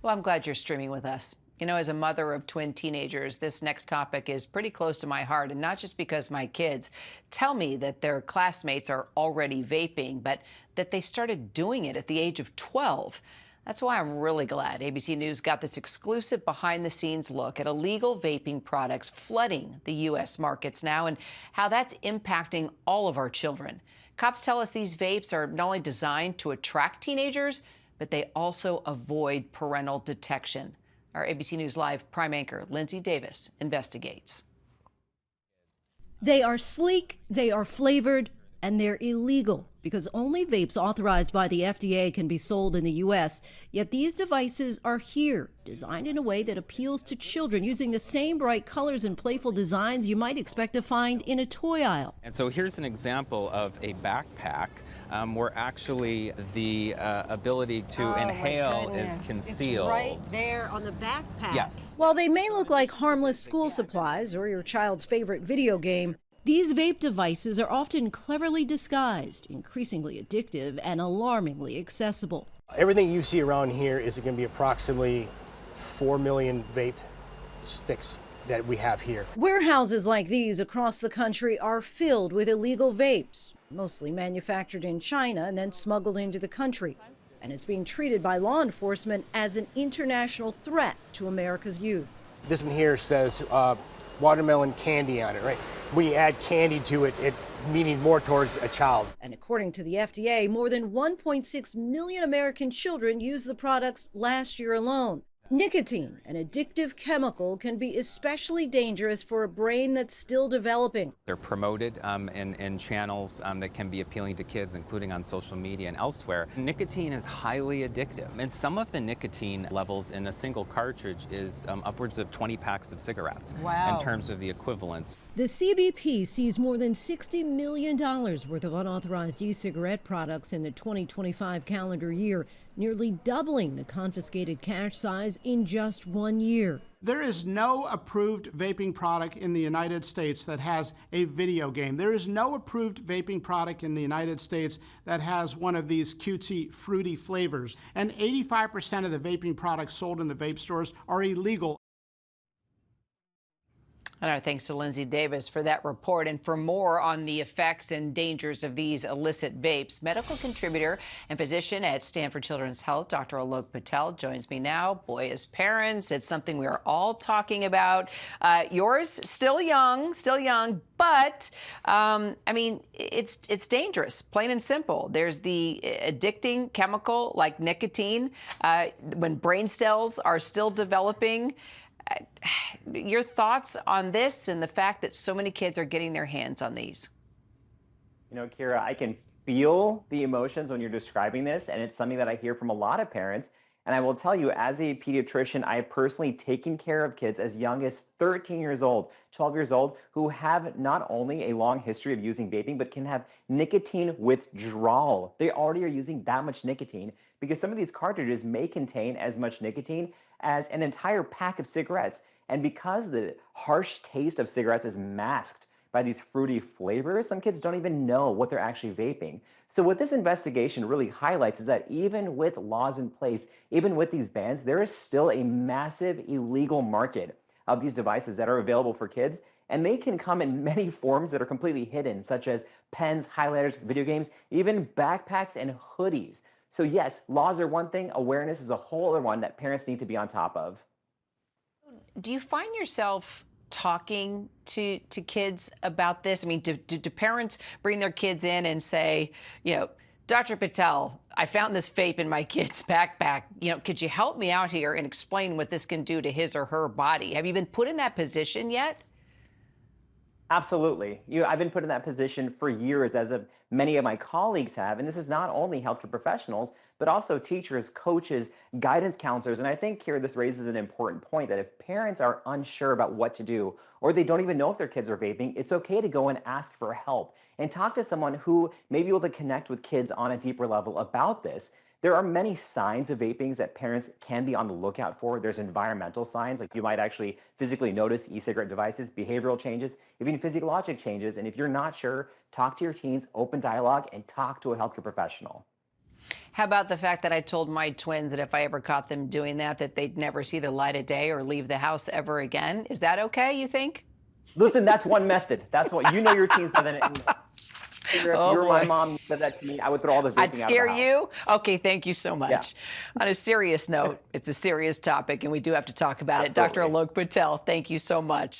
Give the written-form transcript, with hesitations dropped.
Well, I'm glad you're streaming with us. You know, as a mother of twin teenagers, this next topic is pretty close to my heart, and not just because my kids tell me that their classmates are already vaping, but that they started doing it at the age of 12. That's why I'm really glad ABC News got this exclusive behind-the-scenes look at illegal vaping products flooding the U.S. markets now and how that's impacting all of our children. Cops tell us these vapes are not only designed to attract teenagers, but they also avoid parental detection. Our ABC News Live prime anchor, Linsey Davis, investigates. They are sleek, they are flavored, and they're illegal because only vapes authorized by the FDA can be sold in the U.S. Yet these devices are here, designed in a way that appeals to children using the same bright colors and playful designs you might expect to find in a toy aisle. And so here's an example of a backpack where actually the ability to inhale is concealed. It's right there on the backpack. Yes. While they may look like harmless school supplies or your child's favorite video game, these vape devices are often cleverly disguised, increasingly addictive, and alarmingly accessible. Everything you see around here is going to be approximately 4 million vape sticks that we have here. Warehouses like these across the country are filled with illegal vapes, mostly manufactured in China and then smuggled into the country. And it's being treated by law enforcement as an international threat to America's youth. This one here says watermelon candy on it, right? When you add candy to it, it meaning more towards a child. And according to the FDA, more than 1.6 million American children used the products last year alone. Nicotine, an addictive chemical, can be especially dangerous for a brain that's still developing. They're promoted in channels that can be appealing to kids, including on social media and elsewhere. Nicotine is highly addictive, and some of the nicotine levels in a single cartridge is upwards of 20 packs of cigarettes. Wow. In terms of the equivalents. The CBP sees more than $60 million worth of unauthorized e-cigarette products in the 2025 calendar year, nearly doubling the confiscated cash size in just 1 year. There is no approved vaping product in the United States that has a video game. There is no approved vaping product in the United States that has one of these cutesy, fruity flavors. And 85% of the vaping products sold in the vape stores are illegal. And our thanks to Linsey Davis for that report. And for more on the effects and dangers of these illicit vapes, medical contributor and physician at Stanford Children's Health, Dr. Alok Patel, joins me now. Boy, as parents, it's something we are all talking about. Yours still young, but I mean, it's dangerous, plain and simple. There's the addicting chemical like nicotine when brain cells are still developing. Your thoughts on this and the fact that so many kids are getting their hands on these? You know, Kira, I can feel the emotions when you're describing this, and it's something that I hear from a lot of parents. And I will tell you, as a pediatrician, I've personally taken care of kids as young as 13 years old, 12 years old, who have not only a long history of using vaping, but can have nicotine withdrawal. They already are using that much nicotine because some of these cartridges may contain as much nicotine as an entire pack of cigarettes. And because the harsh taste of cigarettes is masked by these fruity flavors, some kids don't even know what they're actually vaping. So what this investigation really highlights is that even with laws in place, even with these bans, there is still a massive illegal market of these devices that are available for kids. And they can come in many forms that are completely hidden, such as pens, highlighters, video games, even backpacks and hoodies. So yes, laws are one thing, awareness is a whole other one that parents need to be on top of. Do you find yourself talking to kids about this? I mean, do parents bring their kids in and say, you know, Dr. Patel, I found this vape in my kid's backpack. You know, could you help me out here and explain what this can do to his or her body? Have you been put in that position yet? Absolutely. I've been put in that position for years, as many of my colleagues have. And this is not only healthcare professionals, but also teachers, coaches, guidance counselors. And I think here this raises an important point that if parents are unsure about what to do, or they don't even know if their kids are vaping, it's okay to go and ask for help and talk to someone who may be able to connect with kids on a deeper level about this. There are many signs of vaping that parents can be on the lookout for. There's environmental signs, like you might actually physically notice e-cigarette devices, behavioral changes, even physiologic changes. And if you're not sure, talk to your teens, open dialogue, and talk to a healthcare professional. How about the fact that I told my twins that if I ever caught them doing that, that they'd never see the light of day or leave the house ever again? Is that okay, you think? Listen, that's one method. That's what, you know, your teens better than anyone. If you were my mom, said that to me, I would throw all the vaping I'd scare out of the you? house. Okay, thank you so much. Yeah. On a serious note, it's a serious topic, and we do have to talk about it. Dr. Absolutely. Alok Patel, thank you so much.